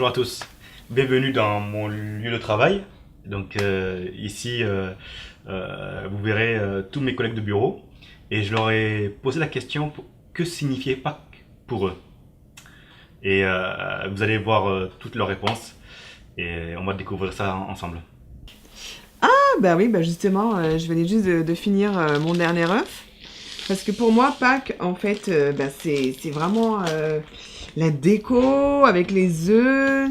Bonjour à tous, bienvenue dans mon lieu de travail. Donc ici, vous verrez tous mes collègues de bureau et je leur ai posé la question que signifiait Pâques pour eux. Et vous allez voir toutes leurs réponses et on va découvrir ça ensemble. Ah bah oui, bah justement, je venais juste de finir mon dernier œuf. Parce que pour moi, Pâques, en fait, bah, c'est vraiment la déco avec les œufs.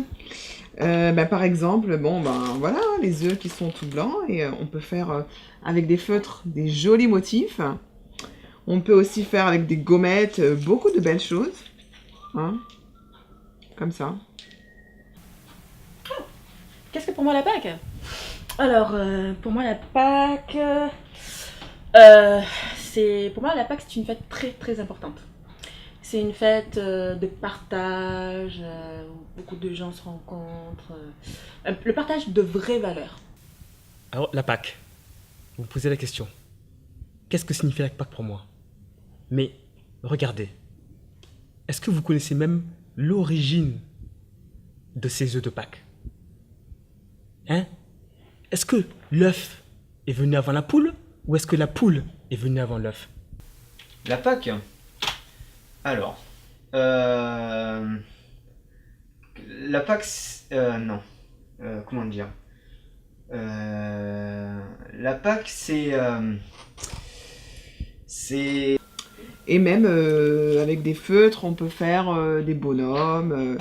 Bah, par exemple, bon, ben voilà, les œufs qui sont tout blancs et on peut faire avec des feutres des jolis motifs. On peut aussi faire avec des gommettes beaucoup de belles choses, hein, comme ça. Qu'est-ce que pour moi la Pâques? Alors, pour moi la Pâques, pour moi la Pâques c'est une fête très très importante. C'est une fête de partage, où beaucoup de gens se rencontrent, le partage de vraies valeurs. Alors, la Pâques. Vous me posez la question. Qu'est-ce que signifie la Pâques pour moi? Mais regardez. Est-ce que vous connaissez même l'origine de ces œufs de Pâques? Hein? Est-ce que l'œuf est venu avant la poule ou est-ce que la poule est venue avant l'œuf? La Pâques. Alors, euh, la Pâques, non. Comment dire? La Pâques, c'est. Et même avec des feutres, on peut faire des bonhommes.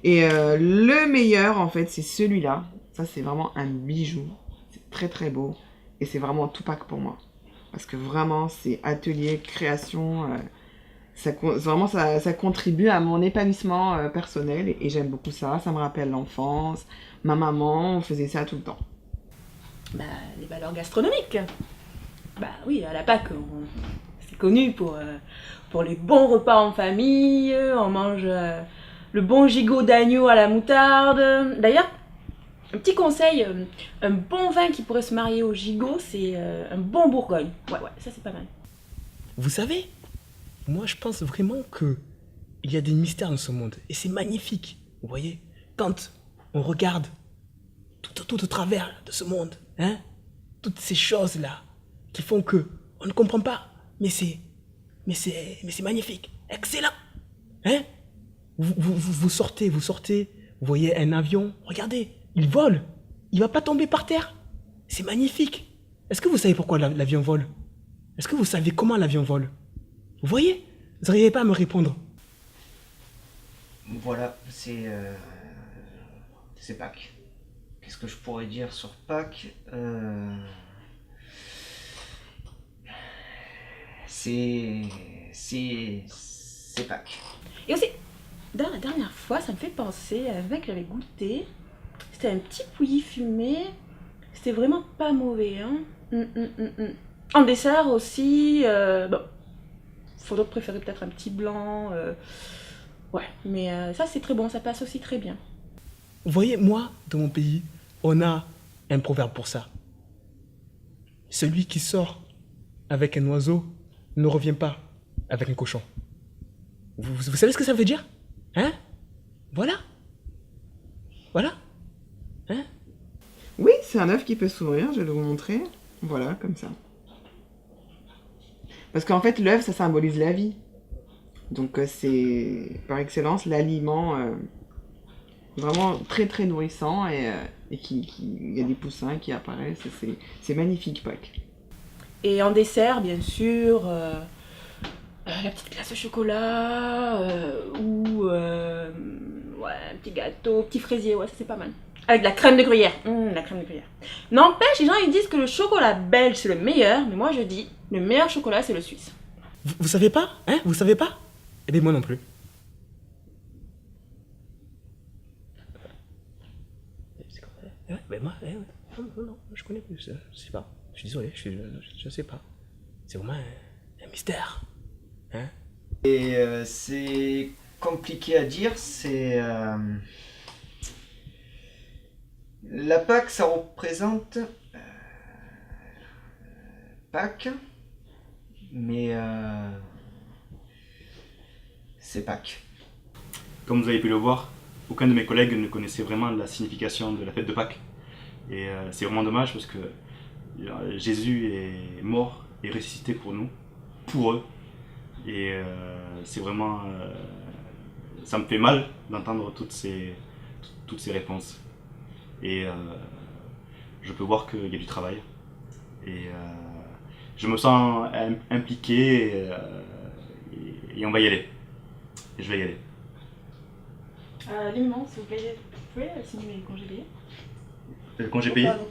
Et le meilleur, en fait, c'est celui-là. Ça, c'est vraiment un bijou. C'est très très beau. Et c'est vraiment tout Pâques pour moi. Parce que vraiment, c'est atelier, création. Vraiment, ça contribue à mon épanouissement personnel. Et j'aime beaucoup ça. Ça me rappelle l'enfance. Ma maman, on faisait ça tout le temps. Bah, les valeurs gastronomiques. Bah oui, à la Pâques, c'est connu pour les bons repas en famille, on mange le bon gigot d'agneau à la moutarde. D'ailleurs, un petit conseil, un bon vin qui pourrait se marier au gigot, c'est un bon Bourgogne. Ouais, ouais, ça c'est pas mal. Vous savez, moi je pense vraiment que il y a des mystères dans ce monde et c'est magnifique. Vous voyez, quand on regarde tout au travers de ce monde, hein, toutes ces choses-là qui font que on ne comprend pas, mais c'est magnifique, excellent, hein. Vous sortez, vous voyez un avion, regardez, il vole, il va pas tomber par terre, c'est magnifique. Est-ce que vous savez pourquoi l'avion vole? Est-ce que vous savez comment l'avion vole? Vous voyez? Vous n'arrivez pas à me répondre. Voilà, c'est Pâques. Qu'est-ce que je pourrais dire sur Pâques? C'est. C'est Pâques. Et aussi, dans la dernière fois, ça me fait penser à un vin que j'avais goûté. C'était un petit pouilly fumé. C'était vraiment pas mauvais, hein. En dessert aussi, bon, faudrait préférer peut-être un petit blanc. Ouais, mais ça c'est très bon, ça passe aussi très bien. Vous voyez, moi, dans mon pays, on a un proverbe pour ça. Celui qui sort avec un oiseau ne revient pas avec un cochon. Vous savez ce que ça veut dire? Hein? Voilà. Voilà. Hein? Oui, c'est un œuf qui peut s'ouvrir, je vais vous montrer. Voilà, comme ça. Parce qu'en fait, l'œuf, ça symbolise la vie. Donc c'est par excellence l'aliment vraiment très très nourrissant et il y a des poussins qui apparaissent. C'est magnifique, Pâques. Et en dessert, bien sûr, la petite glace au chocolat, ou ouais, un petit gâteau, petit fraisier, ouais, ça c'est pas mal. Avec de la crème de gruyère. La crème de gruyère. N'empêche, les gens ils disent que le chocolat belge c'est le meilleur, mais moi je dis, le meilleur chocolat c'est le suisse. Vous savez pas? Hein? Vous savez pas? Eh bien, moi non plus. Ouais, ben moi, non, je connais plus. Je sais pas. Je suis désolé, je sais pas. C'est vraiment un mystère. Hein? Et c'est compliqué à dire, la Pâques, ça représente Pâques, mais c'est Pâques. Comme vous avez pu le voir, aucun de mes collègues ne connaissait vraiment la signification de la fête de Pâques. Et c'est vraiment dommage parce que Jésus est mort et ressuscité pour nous, pour eux. Et c'est vraiment... ça me fait mal d'entendre toutes ces réponses. Et je peux voir qu'il y a du travail. Et je me sens impliqué et on va y aller. Et je vais y aller. L'immense, s'il vous plaît, vous pouvez signer mes congés payés? Le congé payé? Pardon.